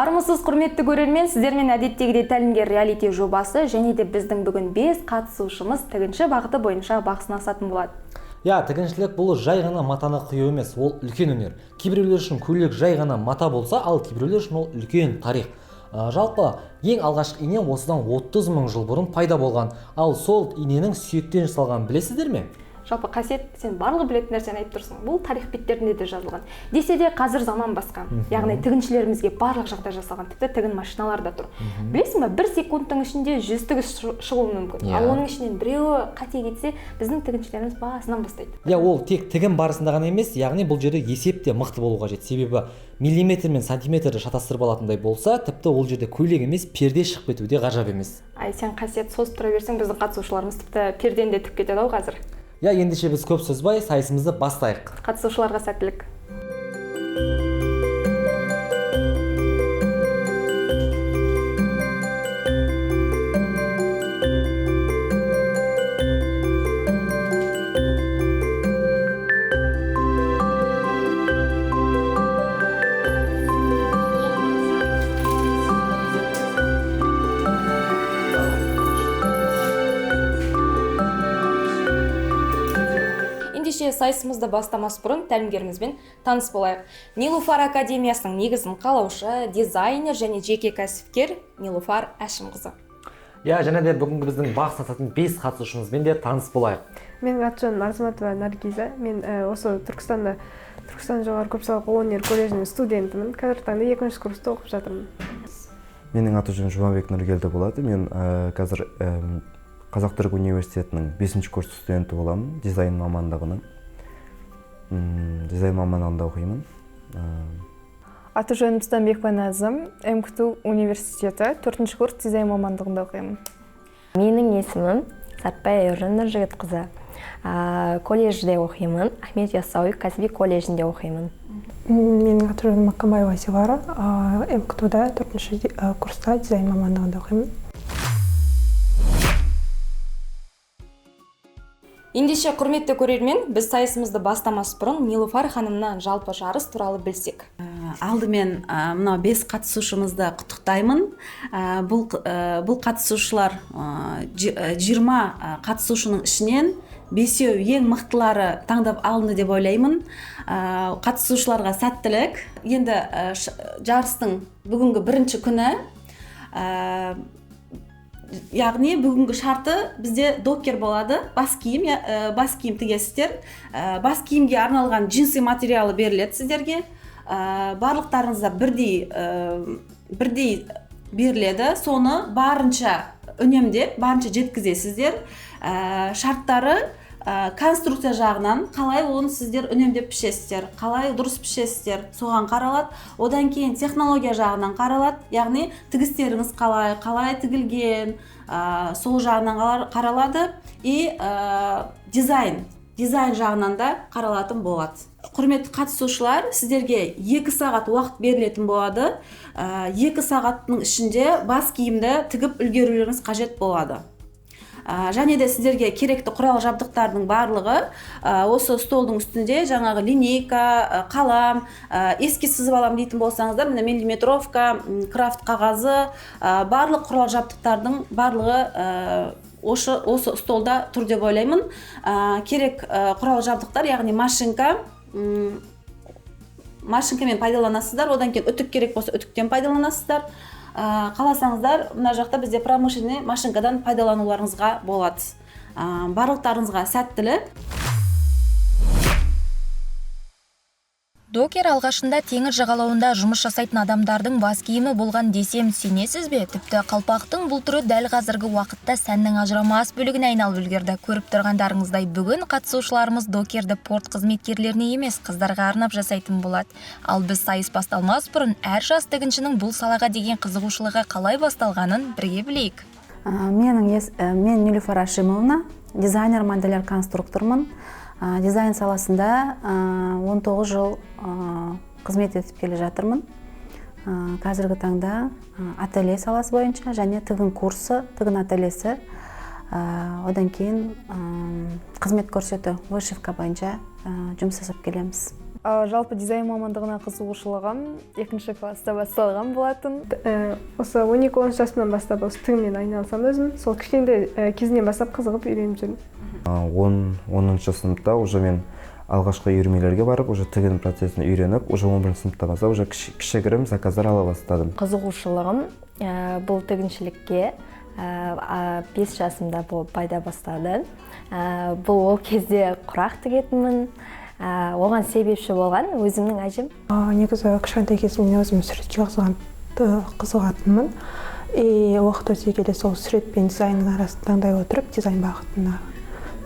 Армысыз құрметті көрермен, сіздермен әдеттегідей тәлімгер реалити жобасы және де біздің бүгін 5 қатысушымыз тігінші бағыты бойынша бақ сынасатын болады. Тігіншілік бұл жай ғана матаны құю емес, ол үлкен өнер. Кейбіреулер үшін көйлек жай ғана мата болса, ал кейбіреулер үшін ол үлкен тарих. Жалпы ең алғашқы ине осыдан 30 мың жыл бұрын пайда болған. Ал сол иненің сүйектен жасалғанын білесіздер ме? Жалпы Қасиет, сен барлығы білетін нәрсені айтып тұрсың. Бұл тарих беттерінде де жазылған. Десе де қазір заман басқа. Яғни тігіншілерімізге барлық жағдай жасалған, тіпті тігін машиналар да тұр. Білесің бе, 1 секундтың ішінде 100 тігіс шығуы мүмкін. Ал оның ішінен біреуі қате кетсе, біздің тігіншілеріміз басынан бастайды. Ол тек тігін барысында ғана емес, яғни бұл жерде есеп те мықты болу қажет. Себебі миллиметр мен сантиметрді шатастырып алатындай болса, тіпті ол жерде көйлек емес, перде шығып кетуі де ғажап емес. Сен Қасиет созып тұра берсең, біздің қатысушыларымыз тіпті пердені де тігіп кетеді ау қазір. Ендеше біз көп созбай сайысымызды бастайық. Қатысушыларға сәттілік. Сайысымызды бастамас бұрын тәлімгерімізбен таныс болайық. Нилуфар академиясының негізін қалаушы, дизайнер және жеке кәсіпкер Нилуфар Әшімқызы. Және де бүгінгі біздің бақ сынасатын 5 қатысушымызбен де таныс болайық. Менің аты-жөнім Арзыматова Наргиза. Мен осы Түркістан жоғары көпсалалы өнер колледжінің студентімін. Қазіргі таңда 2-ші курста оқып жатырмын. Менің аты-жөнім Жұмабек Нұргелді болады. Мен қазір Қазақ Түрік университетінің 5-ші курс студенті боламын, дизайн мамандығының. Дизайн мамандығында оқимын. Аты-жөнім Станбекова Назым, МКТУ университеті 4-ші курс дизайн мамандығында оқимын. Менің есімім Сартбай Айыржан Нұржігітқызы. Колледжде оқимын, Ахмет Яссауи кәсіби колледжінде оқимын. Менің аты-жөнім Макамбаева Севара, МКТУда 4-ші курста дизайн мамандығында оқимын. Ендеше құрметті көрермен, біз сайысымызды бастамас бұрын Нилуфар ханымнан жалпы жарыс туралы білсек. Алдымен мына 5 қатысушымызды құттықтаймын. Бұл қатысушылар 20 қатысушының ішінен 5-еу ең мықтылары таңдап алынды деп ойлаймын. Қатысушыларға сәттілік. Енді жарыстың бүгінгі бірінші күні, яғни бүгінгі шарты бізде докер болады, бас киім тігесіздер. Бас киімге арналған джинсы материалы беріледі сіздерге. Барлықтарыңызда бірдей беріледі. Соны барынша үнемдеп, барынша жеткізесіздер. Шарттары конструкция жағынан қалай оны сіздер үнемдеп пішесіздер, қалай дұрыс пішесіздер, соған қаралады. Одан кейін технология жағынан қаралады, яғни тігістеріңіз қалай тігілген, сол жағынан қаралады. И дизайн жағынан да қаралатын болады. Құрметті қатысушылар, сіздерге 2 сағат уақыт берілетін болады. 2 сағаттың ішінде бас киімді тігіп үлгерулеріңіз қажет болады. Және де сіздерге керекті құрал жабдықтардың барлығы осы столдың үстінде, жаңағы линейка, қалам, еске сызып алам дейтін болсаңыздар, міне миллиметровка, крафт қағазы, барлық құрал жабдықтардың барлығы осы столда тұр деп ойлаймын. Керек құрал жабдықтар, яғни машинкамен пайдаланасыздар, одан кейін үтік керек болса үтіктен пайдаланасыздар. Қаласаңыздар, мына жақта бізде промышленный машинкадан пайдалануларыңызға болады. Барлықтарыңызға сәттілік. Докер алғашында теңіз жағалауында жұмыс жасайтын адамдардың бас киімі болған десем сенесіз бе? Тіпті қалпақтың бұл түрі дәл қазіргі уақытта сәннің ажырамас бөлігіне айналып үлгерді. Көріп тұрғандарыңыздай бүгін қатысушыларымыз докерді порт қызметкерлеріне емес, қыздарға арнап жасайтын болады. Ал біз сайыс басталмас бұрын әр жас тігіншінің бұл салаға деген қызығушылығы қалай басталғанын бірге білейік. Мен Нилуфар Әшімовна, дизайнер, модельер, конструктормын. Дизайн саласында 19 жыл қызмет етіп келе жатырмын. Қазіргі таңда ателье саласы бойынша және тігін курсы, тігін ательесі, одан кейін қызмет көрсету вышивка бойынша жұмыс жасап келеміз. Жалпы дизайн мамандығына қызығушылығым 2 класста басталған болатын. Осы 12-13 жасымнан бастап осы тігінмен айналысам өзім. Сол кішкентай кезінен бастап қызығып үйреніп жүрмін. 10-10 сыныпта уже мен алғашқы үйірмелерге барып, уже тігін процесін үйреніп, уже 11 сыныпта баса, уже кішігірім заказдар ала бастадым. Қызығушылығым бұл тігіншілікке 5 жасымда пайда бастады. Бұл ол кезде құрақ тігетінмін. Оған себепші болған өзімнің әжем. Негізі кішкентай кезімнен өзім суретке қызығатынмын. Уақыт өте келе сол сурет пен дизайнның арасын таңдай отырып, дизайн бағытына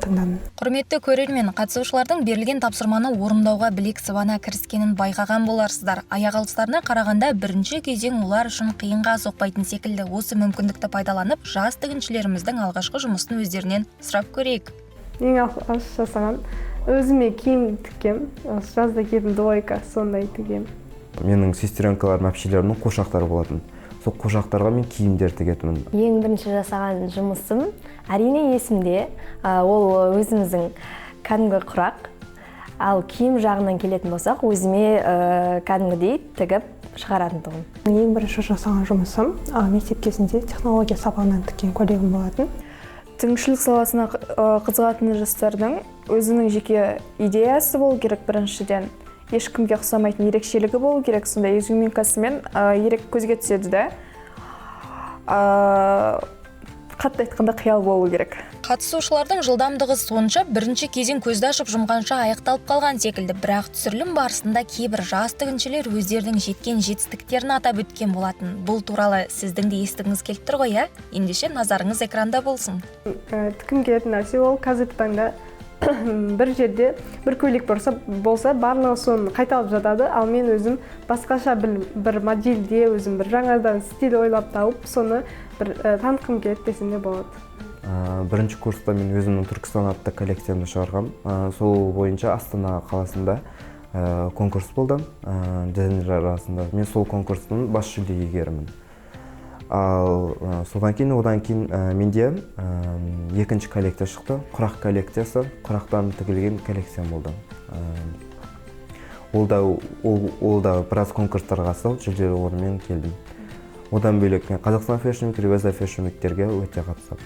таңдадым. Құрметті көрермен, қатысушылардың берілген тапсырманы орындауға білек сыбана кіріскенін байқаған боларсыздар. Аяқ алыстарына қарағанда бірінші кезең олар үшін қиынға соқпайтын секілді. Осы мүмкіндікті пайдаланып, жас тігіншілеріміздің алғашқы жұмысын өздерінен сұрап көрейік. Ең алғаш жасаған өзіме киім тіккем. Жазда киетін двойка, сондай тігем. Менің сестренкаларым, әпшелерімнің қошақтары болатын. Сол қошақтарға мен киімдер тігетімін. Ең бірінші жасаған жұмысым әрине есімде. Ол өзіміздің кәдімгі құрақ. Ал киім жағынан келетін болсақ, өзіме кәдімгідей тігіп шығаратын тұғым. Ең бірінші жасаған жұмысым мектеп кезінде технология сабағынан тіккен көйлегім болатын. Тігіншілік саласына қызығатын жастардың өзінің жеке идеясы болу керек біріншіден. Ешкімге ұқсамайтын ерекшелігі болу керек, сондай изюминкасымен ерек көзге түседі да. Қатты айтқанда қиял болу керек. Қатысушылардың жылдамдығы сонша бірінші кезең көзді ашып жұмғанша аяқталып қалған секілді, бірақ түсірілім барысында кейбір жас тігіншілер өздерінің жеткен жетістіктерін атап өткен болатын. Бұл туралы сіздің де естігіңіз келіп тұр ғой, ендеше назарыңыз экранда болсын. Тікім келетін нәрсе ол қазіргі таңда бір жерде бір көйлек болса барлығы соны қайталап жатады, ал мен өзім басқаша бір модельде өзім бір жаңадан стиль ойлап тауып, соны бір танытқым келеді десем де болады. Бірінші курста мен өзімнің Түркістан атты коллекциямды шығарғам. Сол бойынша Астана қаласында конкурс болды дизайнерлер арасында. Мен сол конкурстың бас жүлде иегерімін. Ал одан кейін менде екінші коллекция шықты. Құрақ коллекциясы, құрақтан тігілген коллекциям болды. Ол да біраз конкурстарға қатысып, жүлделі орынмен келдім. Одан бөлек Қазақстан Fashion Week, Ревиза Fashion Weekтерге өте қатысып.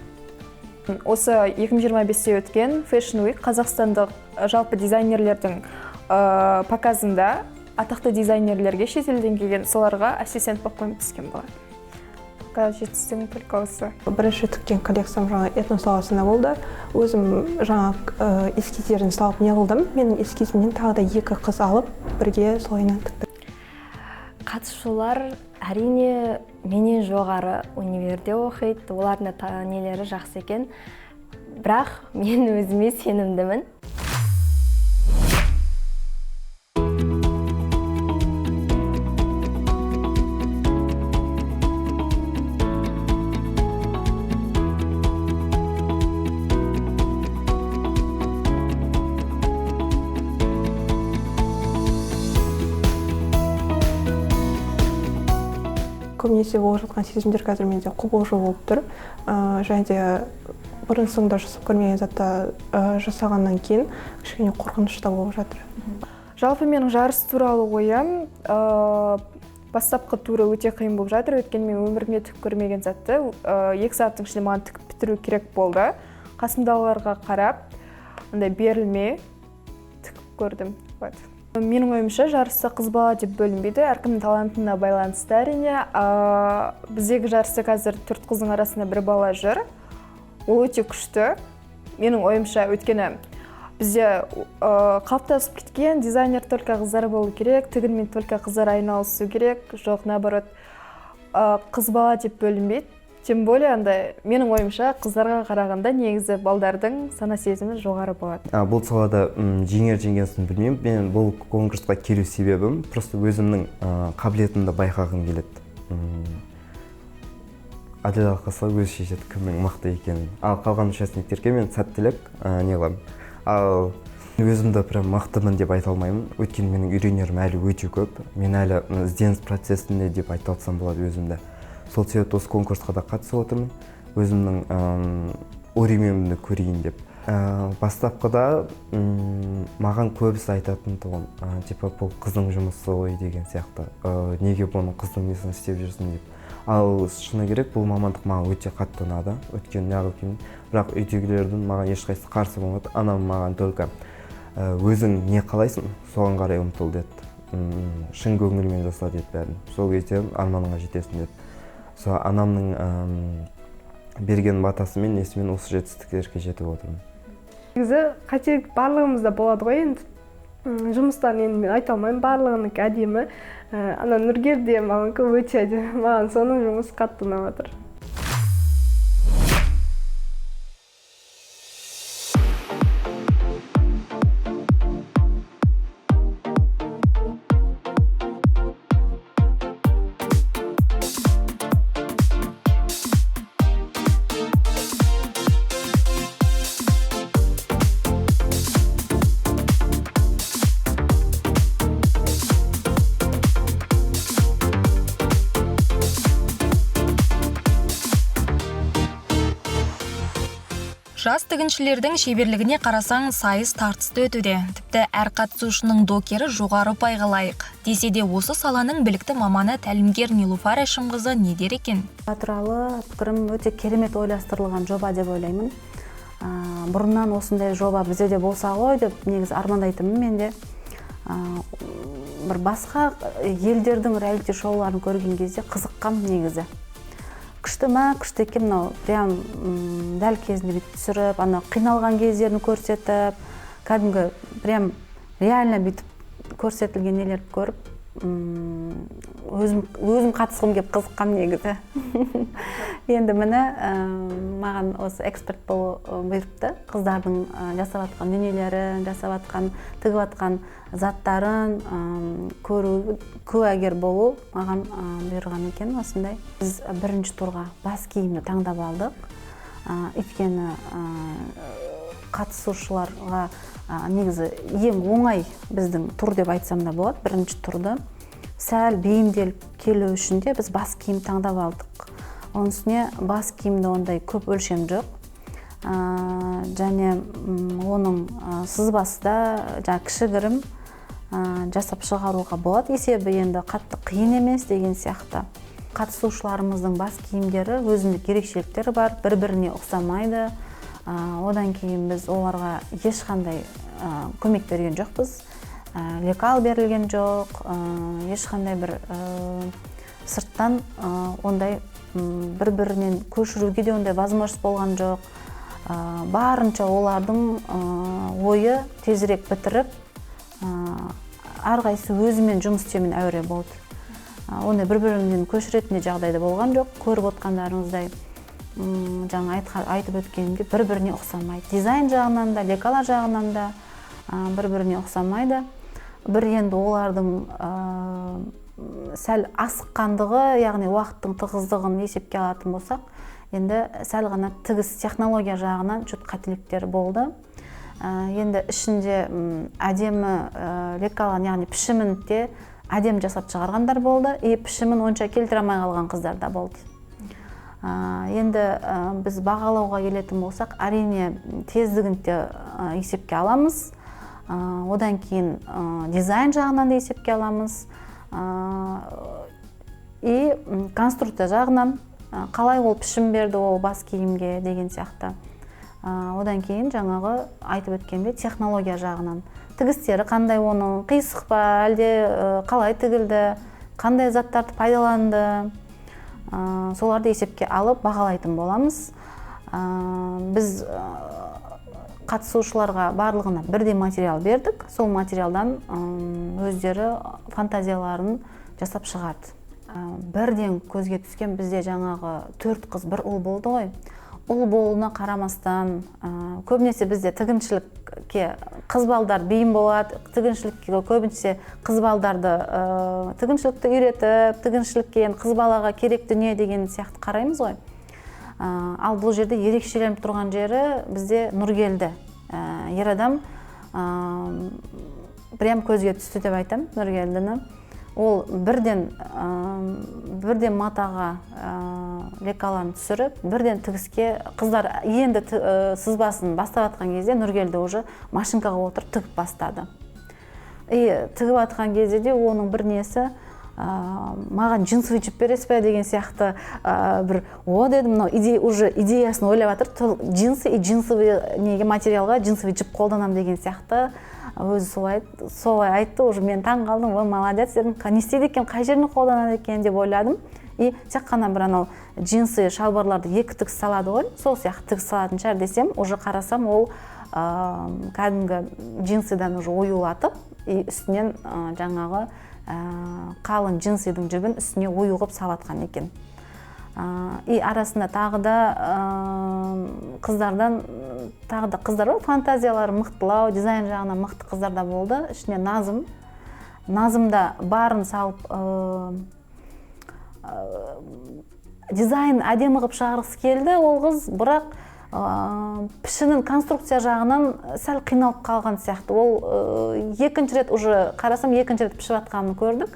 Осы 2025-те өткен Fashion Week қазақстандық жалпы дизайнерлердің показында атақты дизайнерлерге шетелден келген соларға ассистент болып қойып түскен болады. Жетістігім только осы. Бірінші тіккен коллекциям жаңа этно саласында болды. Өзім жаңа эскизтерін салып не қылдым. Менің эскизімнен тағы да 2 қыз алып, бірге солайынан тіктім. Қатысушылар әрине менен жоғары универде оқиды, олардың да нелері жақсы екен. Бірақ мен өзіме сенімдімін. Көбінесе болып жатқан сезімдер қазір менде қобалжу болып тұр. Және де бұрын-соңды жасап көрмеген затты жасағаннан кейін кішкене қорқыныш та болып жатыр. Жалпы менің жарыс туралы ойым бастапқы туры өте қиын болып жатыр. Өйткені мен өмірімде тігіп көрмеген затты 2 сағаттың ішінде маған тігіп бітіру керек болды. Қасымдағыларға қарап, ондай берілмей тігіп көрдім. Менің ойымша жарыста қыз бала деп бөлінбейді, әркімнің талантына байланысты әрине. Біздегі жарыста қазір 4 қыздың арасында 1 бала жүр. Ол өте күшті. Менің ойымша өткені бізде қалыптасып кеткен дизайнер только қыздар болу керек, тігінмен только қыздар айналысу керек, жоқ наоборот қыз бала деп бөлінбейді. Тем более андай менің ойымша қыздарға қарағанда негізі балдардың сана сезімі жоғары болады. Бұл салада жеңер-жеңгенсін білмеймін. Мен бұл конкурсқа келу себебім просто өзімнің қабілетімді байқағым келеді. Әділ алқасы өзі шешеді кімнің мықты екенін. Ал қалған участниктерге мен сәттілік не қыламын. Ал өзімді прям мықтымын деп айта алмаймын. Өйткені менің үйренерім әлі өте көп. Мен әлі ізденіс процесінде деп айта алсам болады өзімді. Сол себепті осы конкурсқа да қатысып отырмын. Өзімнің өремемді көрейін деп. Бастапқыда маған көбісі айтатын тұғын, типа бұл қыздың жұмысы ғой деген сияқты, неге бұны қыздың несін істеп жүрсің деп. Ал шыны керек, бұл мамандық маған өте қатты ұнады, өткен неғылкемен. Бірақ үйдегілердің маған ешқайсысы қарсы болмады. Анам маған только өзің не қалайсың, соған қарай ұмтыл деді. Шын көңілмен жаса деді бәрін. Сол кезде арманыңа жетесің деді. Сол анамның берген батасымен несімен осы жетістіктерге жетіп отырмын. Негізі қателік барлығымызда болады ғой енді. Жұмыстан енді мен айта алмаймын, барлығынікі әдемі. Ана Нұргер де маған өте әдемі. Маған соның жұмысы қатты ұнап жатыр. Жас тігіншілердің шеберлігіне қарасаң сайыс тартысты өтуде. Тіпті әр қатысушының докері жоғары пайға лайық. Десе де осы саланың білікті маманы тәлімгер Нилуфар Әшімқызы не дер екен? Туралы пікірім өте керемет ойластырылған жоба деп ойлаймын. Бұрыннан осындай жоба бізде де болса ғой деп негізі армандайтынмын мен де. Бір басқа елдердің реалити шоуларын көрген кезде қызыққам негізі. Күшті ма, күшті екен, мынау прям дәл кезінде бүйтіп түсіріп, ана қиналған кездерін көрсетіп, кәдімгі прям реально бүйтіп көрсетілген нелерді көріп, өзім қатысқым келіп қызыққам негізі. Енді міне маған осы эксперт болу бұйырыпты. Қыздардың жасап жатқан дүниелерін, жасап жатқан, тігіп жатқан заттарын көру, куәгер болу маған бұйырған екен осындай. Біз бірінші турға бас киімді таңдап алдық. Өйткені қатысушыларға негізі ең оңай біздің тур деп айтсам да болады. Бірінші турды сәл бейімделіп келу үшін де біз бас киім таңдап алдық. Оның үстіне бас киімде ондай көп өлшем жоқ. Және оның сызбасы да кішігірім жасап шығаруға болады. Есебі енді қатты қиын емес деген сияқты. Қатысушыларымыздың бас киімдері өзіндік ерекшеліктері бар, бір-біріне ұқсамайды. Одан кейін біз оларға ешқандай көмек берген жоқпыз. Лекал берілген жоқ, ешқандай бір сырттан ондай бір-бірінен көшіруге де ондай возможность болған жоқ. Барынша олардың ойы тезірек бітіріп, әрқайсысы өзімен жұмыс істеумен әуре болды. Ондай бір-бірінен көшіретінде жағдайда болған жоқ. Көріп отқандарыңыздай жаңа айтып өткенімде бір-біріне ұқсамайды. Дизайн жағынан да, лекалар жағынан да бір-біріне ұқсамайды. Бір енді олардың сәл асыққандығы, яғни уақыттың тығыздығын есепке алатын болсақ, енді сәл ғана тігіс технология жағынан жұт қателіктер болды. Енді ішінде әдемі лекалан, яғни пішімін де әдем жасап шығарғандар болды, пішімін онша келтіре алмай қалған қыздар да болды. Енді біз бағалауға келетін болсақ, әрине тездігін де есепке аламыз. Одан кейін дизайн жағынан да есепке аламыз. Конструкция жағынан қалай ол пішім берді ол бас киімге деген сияқты. Одан кейін жаңағы айтып өткенде технология жағынан. Тігістері қандай оның, қисық па, әлде қалай тігілді, қандай заттарды пайдаланды, соларды есепке алып бағалайтын боламыз. Біз қатысушыларға барлығына бірдей материал бердік. Сол материалдан өздері фантазияларын жасап шығарды. Бірден көзге түскен бізде жаңағы 4 қыз бір ұл болды ғой. Ұл болуына қарамастан, көбінесе бізде тігіншілікке қыз балдар бейім болады. Тігіншілікке көбінесе қыз балдарды тігіншілікті үйретіп, тігіншілікке қыз балаға керек дүние деген сияқты қараймыз ғой. Ал бұл жерде ерекшеленіп тұрған жері бізде Нұргелді. Ер адам прям көзге түсті деп айтам Нұргелдіні. ол бірден матаға лекаларын түсіріп, бірден тігіске, қыздар енді сызбасын бастап атқан кезде Нұргелді уже машинкаға отырып тігіп бастады. Тігіп атқан кезде де оның бір несі, маған джинсовый жіп бересіз бе деген сияқты бір дедім, уже идеясын ойлап жатыр, джинсы и джинсовый материалға джинсовый жіп қолданам деген сияқты өзі солай айтты. Уже мен таң қалдым, молодец дедім, не істейді екен, қай жеріне қолданады екен деп ойладым. И тек қана бір анау джинсы шалбарларды екі тігіс салады ғой, сол сияқты тігіс салатын шығар десем, уже қарасам ол кәдімгі джинсыдан уже оюлатып, и үстінен жаңағы қалың джинсыйдың жібін үстіне ою қып салатқан екен. И арасында тағы да қыздардан, тағы да қыздар бар, фантазиялары мықтылау, дизайн жағынан мықты қыздар да болды. Ішіне Назымда барын салып, дизайн әдемі қып шығарғысы келді ол қыз, бірақ пішінің конструкция жағынан сәл қиналып қалған сияқты. Ол екінші рет уже қарасам, екінші рет пішіп атқанын көрдік.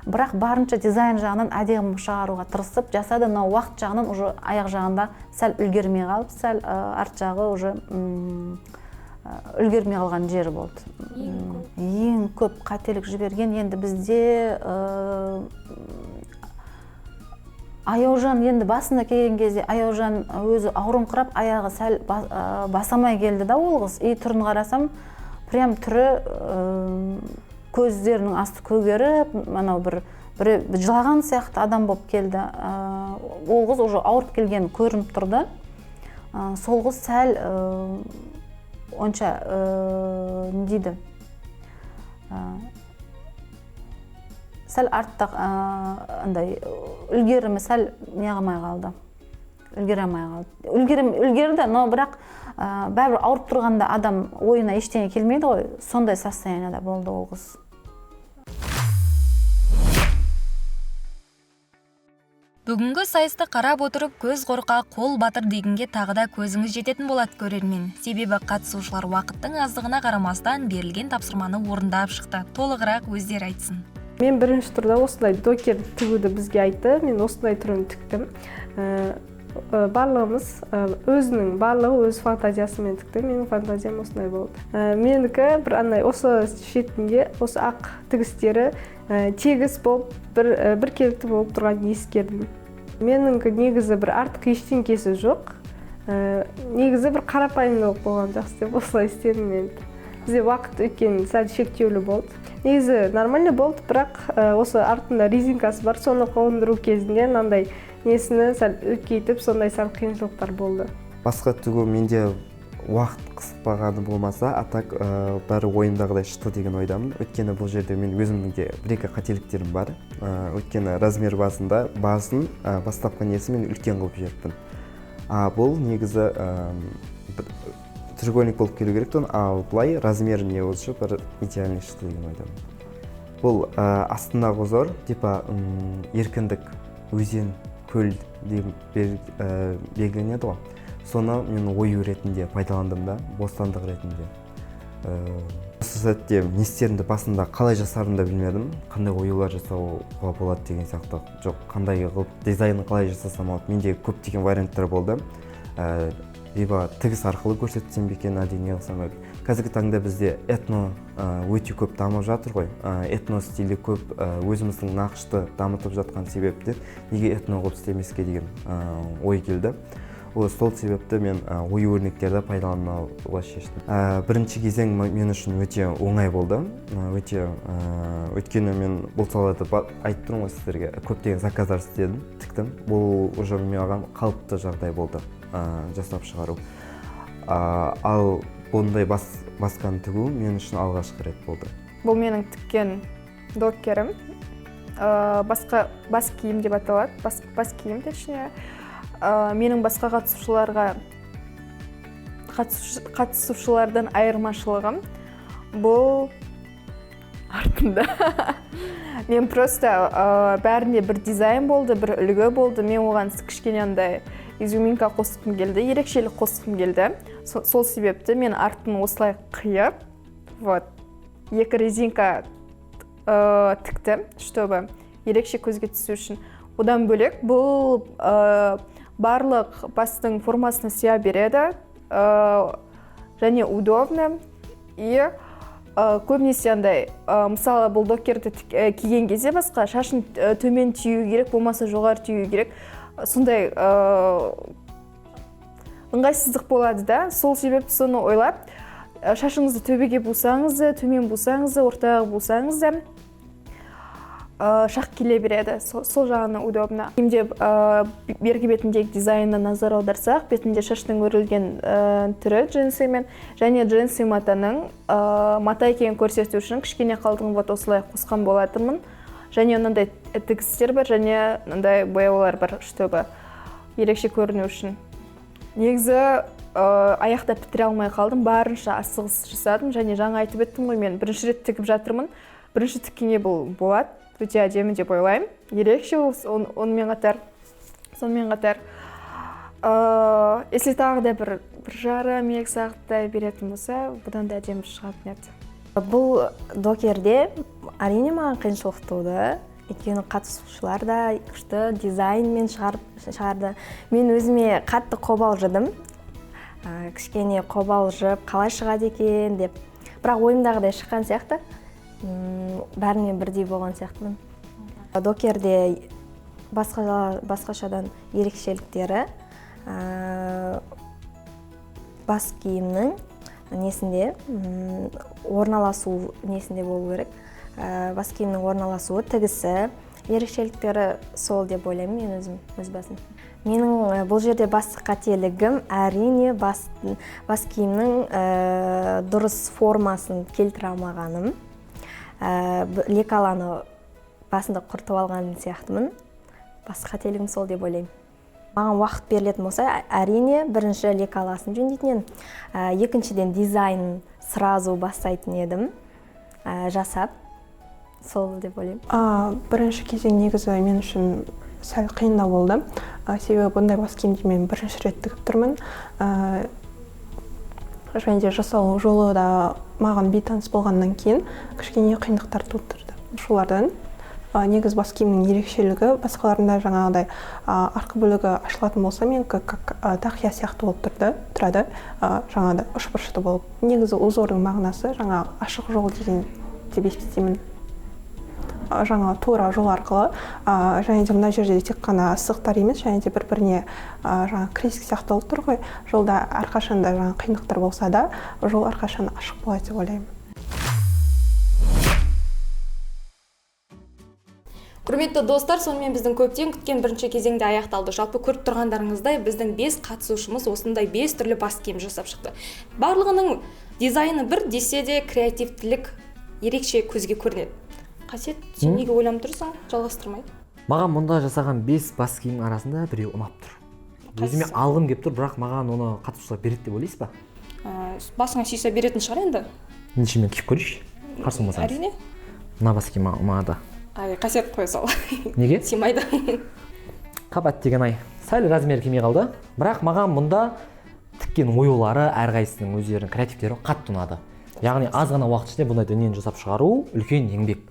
Бірақ барынша дизайн жағынан әдемі шығаруға тырысып жасады. Мынау уақыт жағынан уже аяқ жағында сәл үлгермей қалып, сәл арт жағы уже үлгермей қалған жері болды. Ең көп қателік жіберген енді бізде Аяужан, енді басында келген кезде Аяужан өзі ауырыңқырап, аяғы сәл басамай келді да ол қыз. Түрін қарасам, прям түрі көздерінің асты көгеріп, анау бір жылаған сияқты адам болып келді. Ол қыз уже ауырып келген көрініп тұрды. Сол қыз сәл онша не дейді, сәл артта андай үлгерімі сәл неғымай қалды. Үлгерді, но бірақ бәрібір ауырып тұрғанда адам ойына ештеңе келмейді ғой, сондай состояниеда болды ол қыз. Бүгінгі сайысты қарап отырып, көз қорқа, қол батыр дегенге тағы да көзіңіз жететін болады көрермен. Себебі қатысушылар уақыттың аздығына қарамастан берілген тапсырманы орындап шықты. Толығырақ өздері айтсын. Мен бірінші турда осындай докер тігуді бізге айтты. Мен осындай түрін тіктім. Барлығымыз барлығы өз фантазиясымен тікті. Менің фантазиям осындай болды. Менікі бір андай осы шетінде осы ақ тігістері тегіс болып, бір келікті болып тұрған ескердім. Менің негізі бір артық ештеңкесі жоқ. Негізі бір қарапайымдылық болған жақсы деп осылай істедім мен. Бізде уақыт өткен сәл шектеулі болды. Негізі нормально болды, бірақ осы артында резинкасы бар, соны қондыру кезінде мынандай несіні сәл үлкейтіп, сондай сәл қиыншылықтар болды. Басқа тігу менде уақыт қысқарғаны болмаса, атак бәрі ойымдағыдай шықты деген ойдамын. Өйткені бұл жерде мен өзімнің де бір-екі қателіктерім бар. Өйткені размер басын бастапқы несі мен үлкен қылып жіберіппін. Бұл негізі треугольник болып келу керектен, ал бұлай размері не болшы бір идеальный шықты деген ойдамын. Бұл астындағы узор, типа еркіндік, өзен, көл белгіленеді ғой. Соны мен ою ретінде пайдаландым да, бостандық ретінде. Осы сәтте не істерімді басында қалай жасарымды білмедім, қандай оюлар жасауға болады деген сияқты. Жоқ, қандай қылып дизайнын қалай жасасам болады. Менде көптеген варианттар болды. Либо тігіс арқылы көрсетсем бекен, не қылсам. Қазіргі таңда бізде этно өте көп дамып жатыр ғой. Этно стилі көп, өзіміздің нақышты дамытып жатқан себепті неге этно қылып істемеске деген ой келді. Сол себепті мен ою өрнектерді пайдалануға шештім. Бірінші кезең мен үшін өте оңай болды. Өйткені мен бұл салада айтып тұрмын ғой сіздерге, көптеген заказдар істедім, тіктім. Бұл уже маған қалыпты жағдай болды жасап шығару. Ал бұндай басқан тігу мен үшін алғашқы рет болды. Бұл менің тіккен докерім. Бас киім деп аталады. Бас киім точнее. Менің басқа қатысушылардан айырмашылығым бұл артында. Мен просто бәрінде бір дизайн болды, бір үлгі болды. Мен оған кішкене андай изюминка қосқым келді, ерекшелік қосқым келді. Сол себепті мен артын осылай қиып, екі резинка тікті, чтобы ерекше көзге түсу үшін. Одан бөлек бұл барлық бастың формасына сия береді, және удобно. И көбінесе андай, мысалы бұл докерді киген кезде басқа шашын төмен түйу керек, болмаса жоғары түйу керек. Сондай ыңғайсыздық болады да. Сол себеп соны ойлап, шашыңызды төбеге бусаңыз, төмен бусаңыз, ортаға бусаңыз, шақ келе береді. Сол жағына удобно. Киімде бергі бетіндегі дизайнына назар аударсақ, бетінде шаштың өрілген түрі джинсимен, және джинси матаның мата екенін көрсету үшін кішкене қалдығын вот осылай қосқан болатынмын. Және ондай тігістер бар, және ондай бояулар бар, чтобы ерекше көріну үшін. Негізі аяқта бітіре алмай қалдым, барынша асығыс жасадым, және жаңа айтып еттім ғой, мен бірінші рет тігіп жатырмын. Бірінші тіккенге бұл болады, өте әдемі деп ойлаймын. Ерекше сонымен қатар, если тағы да бір жарым, 2 сағаттай беретін болса, бұдан да әдемі шығатын еді. Бұл докерде әрине маған қиыншылық туды. Өйткені қатысушылар да күшті дизайнмен шығарды. Мен өзіме қатты қобалжыдым. Кішкене қобалжып, қалай шығады екен деп. Бірақ ойымдағыдай шыққан сияқты. Бәріне бірдей болған сияқтымын. Докерде басқашадан ерекшеліктері бас киімнің несінде орналасу несінде болу керек. Бас киімнің орналасуы, тігісі, ерекшеліктері сол деп ойлаймын мен өзім, өз басым. Менің бұл жерде басты қателігім әрине бас киімнің дұрыс формасын келтіре алмағаным. Лекаланы басында құртып алған сияқтымын. Басты қателігім сол деп ойлаймын. Маған уақыт берілетін болса, әрине бірінші лекаласын жөндейтін едім. Екіншіден дизайнын сразу бастайтын едім, жасап. Сол деп ойлаймын. Бірінші кезең негізі мен үшін сәл қиындау болды. Себебі бұндай бас киімді мен бірінші рет тігіп тұрмын. Және де жасалу жолы да маған бейтаныс болғаннан кейін кішкене қиындықтар тудырды. Шолардан негіз бас киімнің ерекшелігі басқаларында жаңағыдай арқа бөлігі ашылатын болса, мен как тақия сияқты болып тұрады, жаңағыдай үшбұрышты болып. Негізі узордың мағынасы жаңа ашық жол деген деп есептеймін. Жаңа тура жол арқылы, және де мына жерде тек қана сызықтар емес, және де бір-біріне жаңа крестик сияқты болып тұр ғой. Жолда әрқашанда жаңа қиындықтар болса да, жол әрқашан ашық болады деп ойлаймын. Құрметті достар, сонымен біздің көптен күткен бірінші кезеңде аяқталды. Жалпы көріп тұрғандарыңыздай, біздің 5 қатысушымыз осындай 5 түрлі бас киім жасап шықты. Барлығының дизайны бір десе де креативтілік ерекше көзге көрінеді. Қасет, сен неге ойланып тұрсың? Жалғастырмай. Маған мұнда жасаған 5 бас киім арасында біреу ұнап тұр. Өзіме алғым келіп тұр, бірақ маған оны қатысушылар береді деп ойлайсыз ба? Басыңа сүйсе беретін шығар енді. Ендеше мен киіп көрейінші. Қарсы болмасаңыз. Әрине. Мына бас киім ұнады. Қасет қоя сал. Неге? Симайды. Қабат деген сәл размер келмей қалды. Бірақ маған мұнда тіккен оюлары, әрқайсысының өздерінің креативтері қатты ұнады. Яғни аз ғана уақыт ішінде бұндай дүниені жасап шығару үлкен еңбек.